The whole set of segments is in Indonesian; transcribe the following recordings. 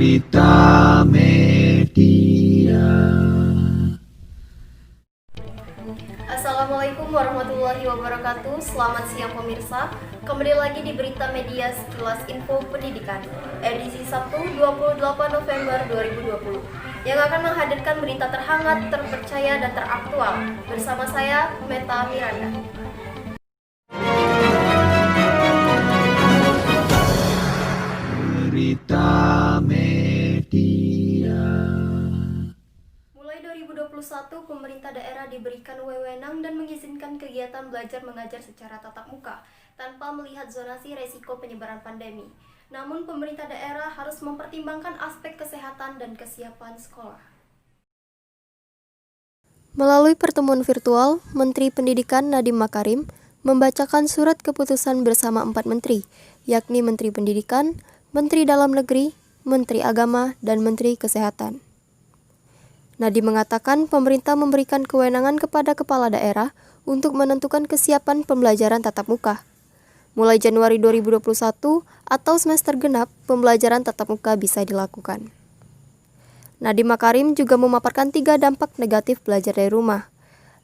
Berita Media. Assalamualaikum warahmatullahi wabarakatuh. Selamat siang pemirsa. Kembali lagi di Berita Media Sekilas Info Pendidikan, edisi Sabtu 28 November 2020, yang akan menghadirkan berita terhangat, terpercaya, dan teraktual. Bersama saya, Meta Miranda. Berita Media. Mulai 2021, pemerintah daerah diberikan wewenang dan mengizinkan kegiatan belajar mengajar secara tatap muka tanpa melihat zonasi resiko penyebaran pandemi. Namun, pemerintah daerah harus mempertimbangkan aspek kesehatan dan kesiapan sekolah. Melalui pertemuan virtual, Menteri Pendidikan Nadiem Makarim membacakan surat keputusan bersama 4 menteri, yakni Menteri Pendidikan, Menteri Dalam Negeri, Menteri Agama, dan Menteri Kesehatan. Nadiem mengatakan pemerintah memberikan kewenangan kepada kepala daerah untuk menentukan kesiapan pembelajaran tatap muka. Mulai Januari 2021 atau semester genap, pembelajaran tatap muka bisa dilakukan. Nadiem Makarim juga memaparkan 3 dampak negatif belajar dari rumah.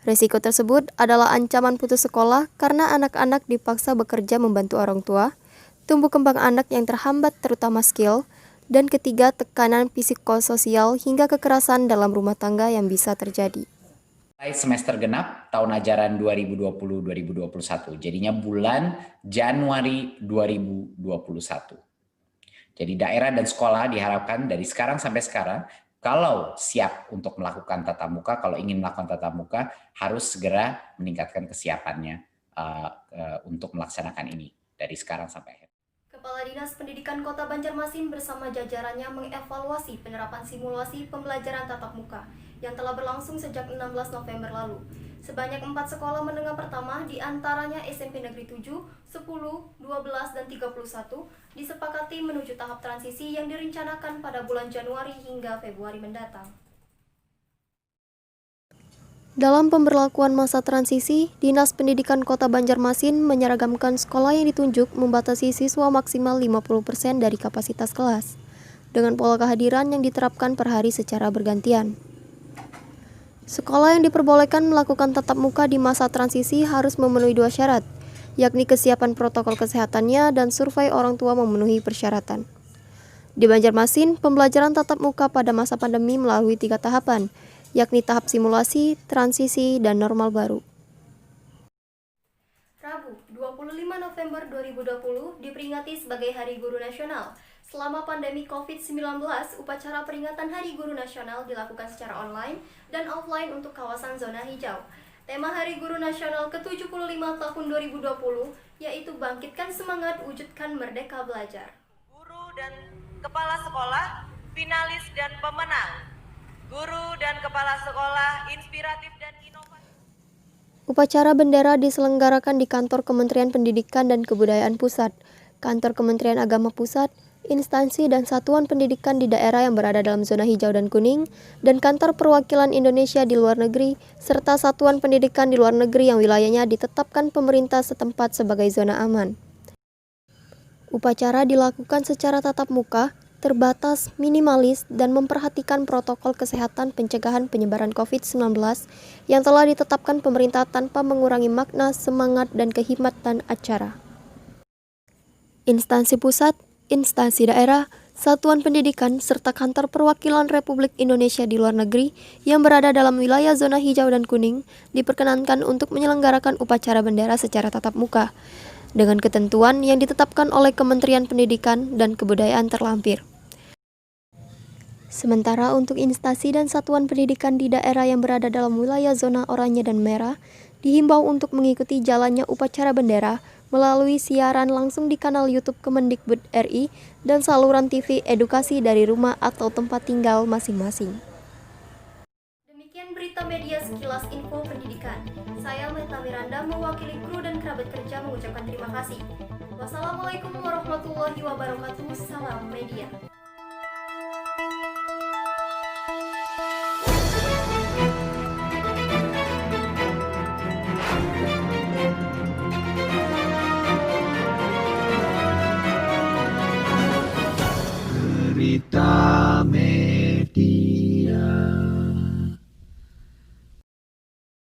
Risiko tersebut adalah ancaman putus sekolah karena anak-anak dipaksa bekerja membantu orang tua, tumbuh kembang anak yang terhambat terutama skill, dan ketiga, tekanan psikososial hingga kekerasan dalam rumah tangga yang bisa terjadi. Semester genap tahun ajaran 2020-2021, jadinya bulan Januari 2021. Jadi daerah dan sekolah diharapkan dari sekarang sampai sekarang, kalau siap untuk melakukan tatap muka, kalau ingin melakukan tatap muka, harus segera meningkatkan kesiapannya untuk melaksanakan ini dari sekarang sampai akhir. Kepala Dinas Pendidikan Kota Banjarmasin bersama jajarannya mengevaluasi penerapan simulasi pembelajaran tatap muka yang telah berlangsung sejak 16 November lalu. Sebanyak 4 sekolah menengah pertama, diantaranya SMP Negeri 7, 10, 12, dan 31, disepakati menuju tahap transisi yang direncanakan pada bulan Januari hingga Februari mendatang. Dalam pemberlakuan masa transisi, Dinas Pendidikan Kota Banjarmasin menyeragamkan sekolah yang ditunjuk membatasi siswa maksimal 50% dari kapasitas kelas, dengan pola kehadiran yang diterapkan per hari secara bergantian. Sekolah yang diperbolehkan melakukan tatap muka di masa transisi harus memenuhi 2 syarat, yakni kesiapan protokol kesehatannya dan survei orang tua memenuhi persyaratan. Di Banjarmasin, pembelajaran tatap muka pada masa pandemi melalui 3 tahapan, yakni tahap simulasi, transisi, dan normal baru. Rabu, 25 November 2020 diperingati sebagai Hari Guru Nasional. Selama pandemi COVID-19, upacara peringatan Hari Guru Nasional dilakukan secara online dan offline untuk kawasan zona hijau. Tema Hari Guru Nasional ke-75 tahun 2020 yaitu Bangkitkan Semangat, Wujudkan Merdeka Belajar. Guru dan kepala sekolah, finalis dan pemenang. Guru dan kepala sekolah inspiratif dan inovatif. Upacara bendera diselenggarakan di Kantor Kementerian Pendidikan dan Kebudayaan Pusat, Kantor Kementerian Agama Pusat, instansi dan satuan pendidikan di daerah yang berada dalam zona hijau dan kuning, dan Kantor Perwakilan Indonesia di luar negeri, serta satuan pendidikan di luar negeri yang wilayahnya ditetapkan pemerintah setempat sebagai zona aman. Upacara dilakukan secara tatap muka, terbatas, minimalis, dan memperhatikan protokol kesehatan pencegahan penyebaran COVID-19 yang telah ditetapkan pemerintah tanpa mengurangi makna, semangat, dan kehikmatan acara. Instansi pusat, instansi daerah, satuan pendidikan, serta kantor perwakilan Republik Indonesia di luar negeri yang berada dalam wilayah zona hijau dan kuning diperkenankan untuk menyelenggarakan upacara bendera secara tatap muka, dengan ketentuan yang ditetapkan oleh Kementerian Pendidikan dan Kebudayaan terlampir. Sementara untuk instansi dan satuan pendidikan di daerah yang berada dalam wilayah zona oranye dan merah, dihimbau untuk mengikuti jalannya upacara bendera melalui siaran langsung di kanal YouTube Kemendikbud RI dan saluran TV edukasi dari rumah atau tempat tinggal masing-masing. Demikian berita media sekilas info pendidikan. Saya Meta Miranda mewakili kru dan kerabat kerja mengucapkan terima kasih. Wassalamualaikum warahmatullahi wabarakatuh. Salam media. Berita Gramedia.